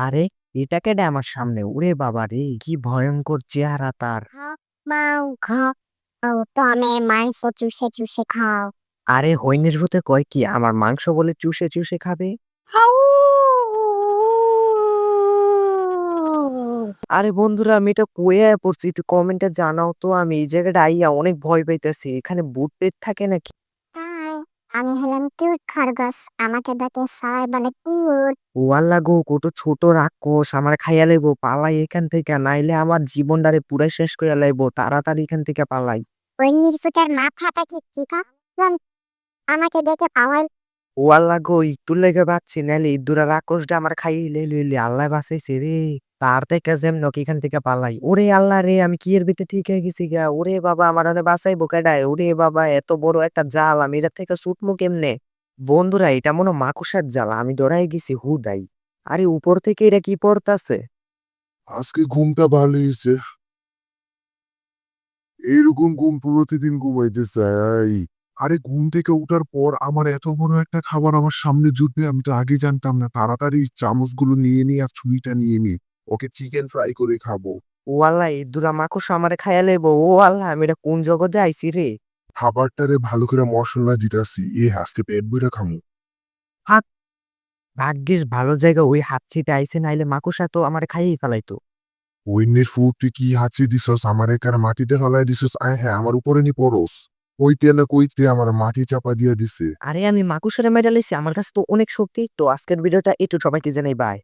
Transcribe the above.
আরে এটা কেডা আমার সামনে? ওরে বাবা রে, কি ভয়ঙ্কর চেহারা তার। মাংস খাও, তুমি মাংস চুষে চুষে খাও। আরে হইনের ভূতে কয় কি আমার মাংস বলে চুষে চুষে খাবে? হাউ। আরে বন্ধুরা, আমি এটা কয়ে পড়ছি, একটু কমেন্টে জানাও তো। আমি এই জায়গাটা আইয়া অনেক ভয় পাইতেছি। এখানে ভূত পেত থাকে নাকি? হাই, আমি হলাম কিউট খরগোশ, আমাকে ডাকে সবাই বলে কিউট। ও আল্লাহ গো, কত ছোট রাক্ষস আমার খাইয়া লাইবো। পালাই এখান থেকে, নাইলে আমার জীবনটারে পুরাই শেষ করে লাইবো। তাড়াতাড়ি এখান থেকে পালাই। ওই নির্ফুটার মাথাটা কি কারণ আমাকে ডেকে পাওয়ার। ও আল্লাহ গো, একটু লেগে বাঁচছি, নাইলে ইঁদুরা রাক্ষসটা আমার খাইয়ে লইলে। আল্লাহ বাঁচাইছে রে। তার থেকে যেমন এখান থেকে পালাই। ওরে আল্লাহ রে, আমি কি এর ভিতরে ঠিক হয়ে গেছি গা। ওরে বাবা, আমার আরে বাঁচাইবো কেডায়? ওরে বাবা, এত বড় একটা জাল, আমি এটা থেকে ছুটমু কেমনে? বন্ধুরা, এটা মনে হয় মাকুসার জাল, আমি ডরাই গেছি হুদাই। আরে উপর থেকে এটা কি পড়তাছে? আজকে ঘুমটা ভালো হয়েছে। এরকম ঘুম প্রতিদিন ঘুমাইতে চাই। আরে ঘুম থেকে উঠার পর আমার এত বড় একটা খাবার আমার সামনে জুটবে, আমি তো আগে জানতাম না। তাড়াতাড়ি চামচগুলো নিয়ে নিই আর ছুরিটা নিয়ে নিই, ওকে চিকেন ফ্রাই করে খাবো। ও আল্লাহ, ইঁদুরা মাকুস আমারে খাইয়া লইবো। ও আল্লাহ, আমি এটা কোন জগতে আইছি রে? খাবারটারে ভালো করে মশলা দিতাছি, আজকে পেট বইরা খামু। হাত, ভাগ্যিস ভালো জায়গা ওই হাত ছিটে আইছে, নাইলে মাকুসা তো আমার খাইয়েই ফেলাইতো। ওইনের ফুল তুই কি হাঁচি দিছস, আমার একার মাটিতে ফেলাই দিছস। আয় হ্যাঁ, আমার উপরে নি পরস। কইতে না কইতে আমার মাটি চাপা দিয়া দিছে। আরে আমি মাকুসারে মেডাল আমার কাছে তো অনেক শক্তি। তো আজকের ভিডিওটা একটু সবাইকে জানাই, বাই।